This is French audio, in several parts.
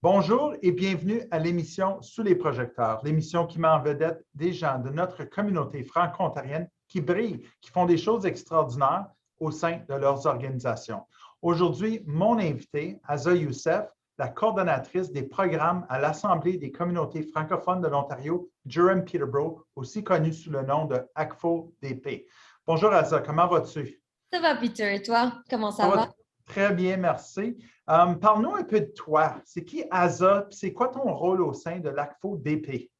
Bonjour et bienvenue à l'émission Sous les projecteurs, l'émission qui met en vedette des gens de notre communauté franco-ontarienne qui brillent, qui font des choses extraordinaires au sein de leurs organisations. Aujourd'hui, mon invité, Aza Youssef, la coordonnatrice des programmes à l'Assemblée des communautés francophones de l'Ontario, Durham-Peterborough, aussi connue sous le nom de ACFO-DP. Bonjour Aza, comment vas-tu? Ça va, Peter, et toi? Comment Ça ça va va? très bien, merci. Parle-nous un peu de toi. C'est qui Aza? C'est quoi ton rôle au sein de l'ACFO-DP?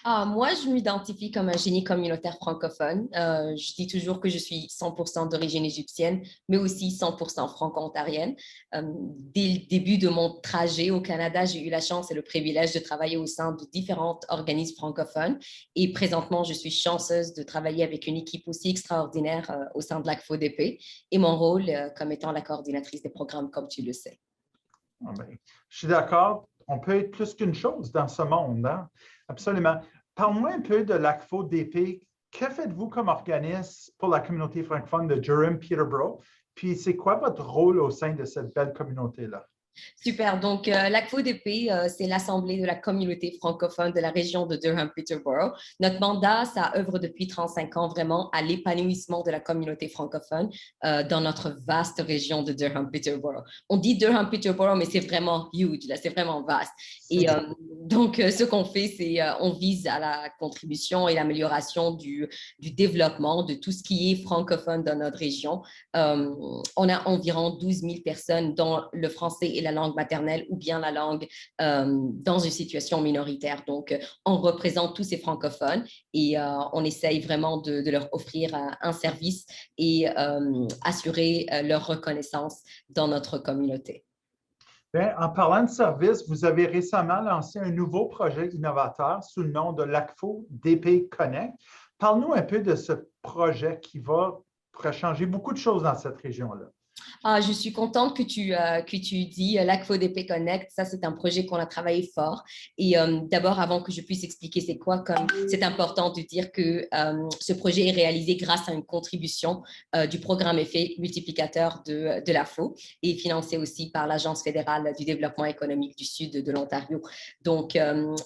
Moi, je m'identifie comme un génie communautaire francophone. Je dis toujours que je suis 100% d'origine égyptienne, mais aussi 100% franco-ontarienne. Dès le début de mon trajet au Canada, j'ai eu la chance et le privilège de travailler au sein de différents organismes francophones. Et présentement, je suis chanceuse de travailler avec une équipe aussi extraordinaire au sein de l'ACFO-DP et mon rôle comme étant la coordinatrice des programmes, comme tu le sais. Ah ben, je suis d'accord. On peut être plus qu'une chose dans ce monde, hein? Absolument. Parle-moi un peu de l'ACFO-DP. Que faites-vous comme organisme pour la communauté francophone de Durham-Peterborough? Puis, c'est quoi votre rôle au sein de cette belle communauté-là? Super. Donc, l'ACFO-DP, c'est l'Assemblée de la communauté francophone de la région de Durham-Peterborough. Notre mandat, ça œuvre depuis 35 ans vraiment à l'épanouissement de la communauté francophone dans notre vaste région de Durham-Peterborough. On dit Durham-Peterborough, mais c'est vraiment huge, là, c'est vraiment vaste. Et donc, ce qu'on fait, c'est on vise à la contribution et l'amélioration du développement de tout ce qui est francophone dans notre région. On a environ 12 000 personnes dont le français est la langue maternelle ou bien la langue dans une situation minoritaire. Donc, on représente tous ces francophones et on essaye vraiment de leur offrir un service et assurer leur reconnaissance dans notre communauté. Bien, en parlant de service, vous avez récemment lancé un nouveau projet innovateur sous le nom de l'ACFO DP Connect. Parle-nous un peu de ce projet qui pourrait changer beaucoup de choses dans cette région-là. Je suis contente que tu dis l'ACFO-DP Connect. Ça, c'est un projet qu'on a travaillé fort. Et d'abord, avant que je puisse expliquer c'est quoi, comme c'est important de dire que ce projet est réalisé grâce à une contribution du programme Effet multiplicateur de l'AFO et financé aussi par l'Agence fédérale du développement économique du Sud de l'Ontario. Donc,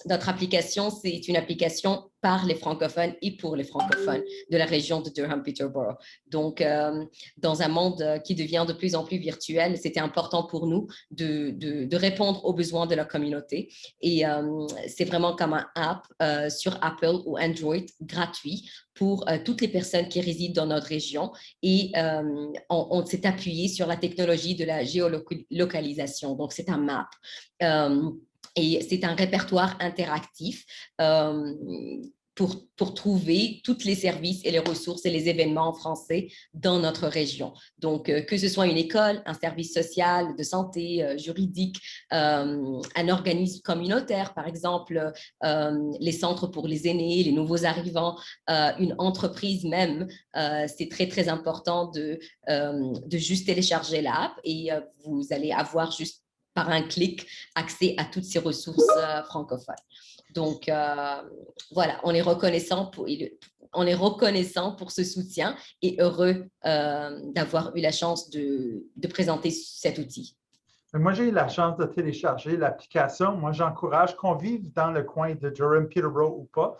notre application, c'est une application par les francophones et pour les francophones de la région de Durham-Peterborough. Donc, dans un monde qui devient de plus en plus virtuel, c'était important pour nous de répondre aux besoins de la communauté. Et c'est vraiment comme un app sur Apple ou Android gratuit pour toutes les personnes qui résident dans notre région. Et on s'est appuyé sur la technologie de la géolocalisation. Donc, c'est un map. Et c'est un répertoire interactif pour trouver tous les services et les ressources et les événements en français dans notre région. Donc, que ce soit une école, un service social, de santé, juridique, un organisme communautaire, par exemple, les centres pour les aînés, les nouveaux arrivants, une entreprise même, c'est très, très important de juste télécharger l'app et vous allez avoir juste par un clic accès à toutes ces ressources francophones. Donc, voilà, on est reconnaissant pour ce soutien et heureux d'avoir eu la chance de présenter cet outil. Moi, j'ai eu la chance de télécharger l'application. Moi, j'encourage qu'on vive dans le coin de Durham-Peterborough ou pas.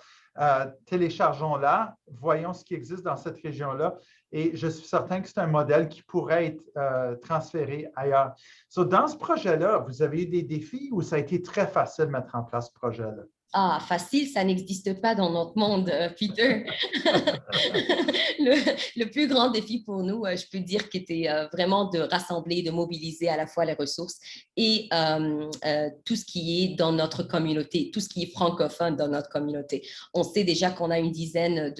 Téléchargeons-la, voyons ce qui existe dans cette région-là. Et je suis certain que c'est un modèle qui pourrait être transféré ailleurs. Dans ce projet-là, vous avez eu des défis ou ça a été très facile de mettre en place ce projet-là? Facile, ça n'existe pas dans notre monde, Peter. le plus grand défi pour nous, je peux dire, qui était vraiment de rassembler, de mobiliser à la fois les ressources et tout ce qui est dans notre communauté, tout ce qui est francophone dans notre communauté. On sait déjà qu'on a une dizaine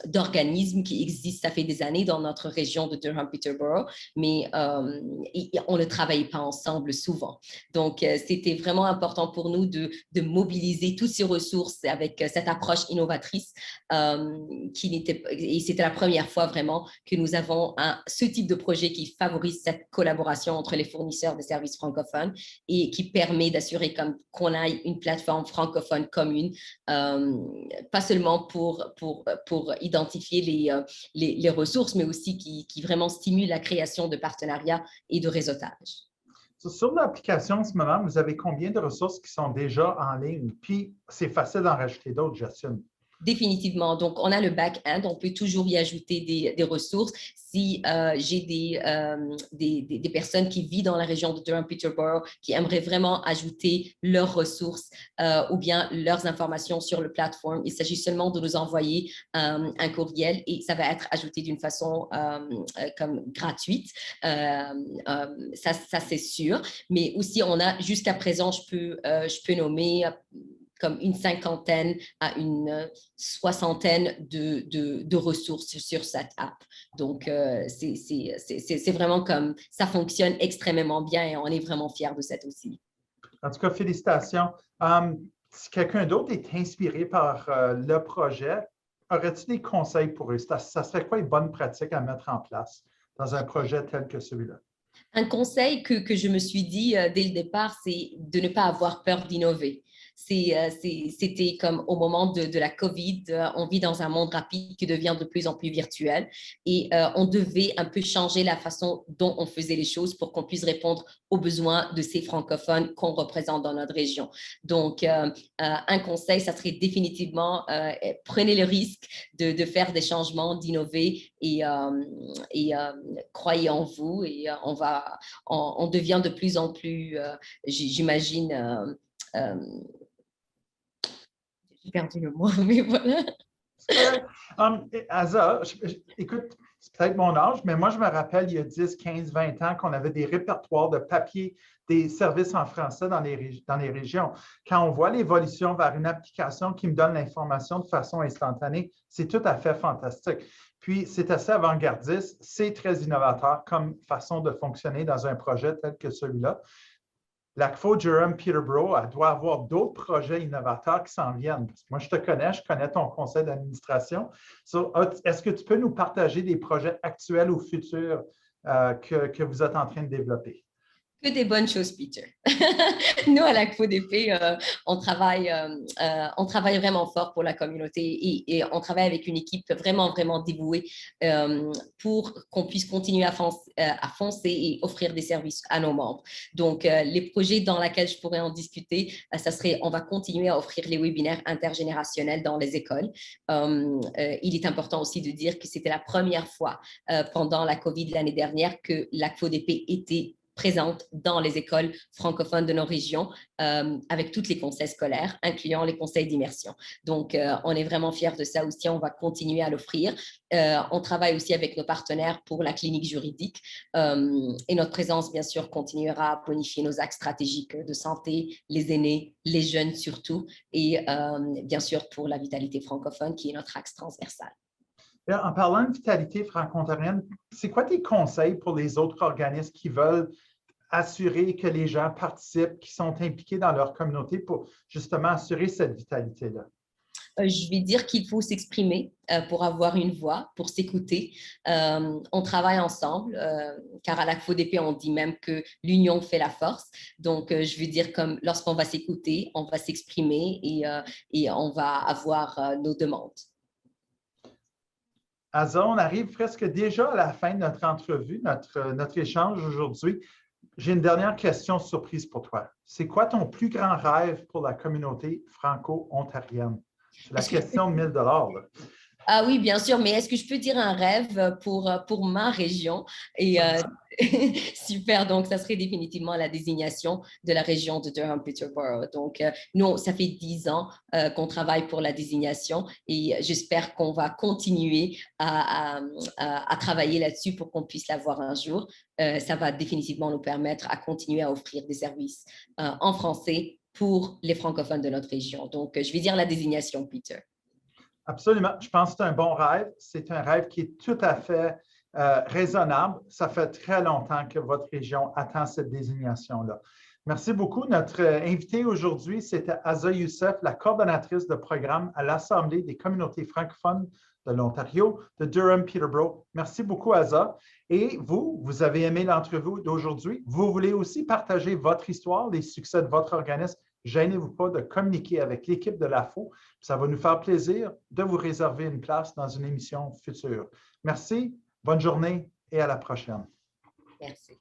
d'organismes qui existent, ça fait des années dans notre région de Durham-Peterborough, mais on ne travaille pas ensemble souvent. Donc, c'était vraiment important pour nous de mobiliser toutes ces ressources avec cette approche innovatrice et c'était la première fois vraiment que nous avons ce type de projet qui favorise cette collaboration entre les fournisseurs de services francophones et qui permet d'assurer qu'on ait une plateforme francophone commune, pas seulement pour identifier les ressources, mais aussi qui vraiment stimule la création de partenariats et de réseautage. Sur l'application en ce moment, vous avez combien de ressources qui sont déjà en ligne? Puis, c'est facile d'en rajouter d'autres, j'assume. Définitivement. Donc, on a le back-end, on peut toujours y ajouter des ressources. Si j'ai des personnes qui vivent dans la région de Durham-Peterborough qui aimeraient vraiment ajouter leurs ressources ou bien leurs informations sur le plateforme, il s'agit seulement de nous envoyer un courriel et ça va être ajouté d'une façon comme gratuite. Ça c'est sûr. Mais aussi, on a jusqu'à présent, je peux nommer comme une cinquantaine à une soixantaine de ressources sur cette app. Donc, c'est vraiment comme ça fonctionne extrêmement bien et on est vraiment fiers de ça aussi. En tout cas, félicitations. Si quelqu'un d'autre est inspiré par le projet, aurais-tu des conseils pour eux? Ça serait quoi les bonnes pratiques à mettre en place dans un projet tel que celui-là? Un conseil que je me suis dit dès le départ, c'est de ne pas avoir peur d'innover. C'était comme au moment de la COVID, on vit dans un monde rapide qui devient de plus en plus virtuel et on devait un peu changer la façon dont on faisait les choses pour qu'on puisse répondre aux besoins de ces francophones qu'on représente dans notre région. Donc, un conseil, ça serait définitivement prenez le risque de faire des changements, d'innover et croyez en vous et on devient de plus en plus, j'imagine, j'ai perdu le mot, mais voilà. Asa, écoute, c'est peut-être mon âge, mais moi, je me rappelle, il y a 10, 15, 20 ans, qu'on avait des répertoires de papier, des services en français dans les régions. Quand on voit l'évolution vers une application qui me donne l'information de façon instantanée, c'est tout à fait fantastique. Puis, c'est assez avant-gardiste, c'est très innovateur comme façon de fonctionner dans un projet tel que celui-là. L'ACFO Durham-Peterborough, elle doit avoir d'autres projets innovateurs qui s'en viennent. Parce que moi, je te connais, je connais ton conseil d'administration. Est-ce que tu peux nous partager des projets actuels ou futurs que vous êtes en train de développer? Que des bonnes choses, Peter. Nous, à la CFODP, on travaille vraiment fort pour la communauté et on travaille avec une équipe vraiment, vraiment dévouée pour qu'on puisse continuer à foncer et offrir des services à nos membres. Donc, les projets dans lesquels je pourrais en discuter, ça serait, on va continuer à offrir les webinaires intergénérationnels dans les écoles. Il est important aussi de dire que c'était la première fois pendant la COVID l'année dernière que la CFODP était présente dans les écoles francophones de nos régions avec tous les conseils scolaires, incluant les conseils d'immersion. Donc, on est vraiment fiers de ça aussi. On va continuer à l'offrir. On travaille aussi avec nos partenaires pour la clinique juridique et notre présence, bien sûr, continuera à bonifier nos axes stratégiques de santé, les aînés, les jeunes surtout, et bien sûr pour la vitalité francophone qui est notre axe transversal. En parlant de vitalité franco-ontarienne, c'est quoi tes conseils pour les autres organismes qui veulent assurer que les gens participent, qui sont impliqués dans leur communauté pour justement assurer cette vitalité-là? Je vais dire qu'il faut s'exprimer pour avoir une voix, pour s'écouter. On travaille ensemble, car à la CFODP, on dit même que l'union fait la force. Donc, je veux dire comme lorsqu'on va s'écouter, on va s'exprimer et on va avoir nos demandes. Asa, on arrive presque déjà à la fin de notre entrevue, notre échange aujourd'hui. J'ai une dernière question surprise pour toi. C'est quoi ton plus grand rêve pour la communauté franco-ontarienne? C'est la question de 1 000 $. Ah oui, bien sûr, mais est-ce que je peux dire un rêve pour ma région? Et super, donc ça serait définitivement la désignation de la région de Durham-Peterborough. Donc, nous, ça fait 10 ans qu'on travaille pour la désignation et j'espère qu'on va continuer à travailler là-dessus pour qu'on puisse l'avoir un jour. Ça va définitivement nous permettre à continuer à offrir des services en français pour les francophones de notre région. Donc, je vais dire la désignation, Peter. Absolument. Je pense que c'est un bon rêve. C'est un rêve qui est tout à fait raisonnable. Ça fait très longtemps que votre région attend cette désignation-là. Merci beaucoup. Notre invitée aujourd'hui, c'était Asa Youssef, la coordonnatrice de programme à l'Assemblée des communautés francophones de l'Ontario, de Durham-Peterborough. Merci beaucoup, Asa. Et vous avez aimé l'entrevue d'aujourd'hui. Vous voulez aussi partager votre histoire, les succès de votre organisme. Gênez-vous pas de communiquer avec l'équipe de l'AFO. Ça va nous faire plaisir de vous réserver une place dans une émission future. Merci, bonne journée et à la prochaine. Merci.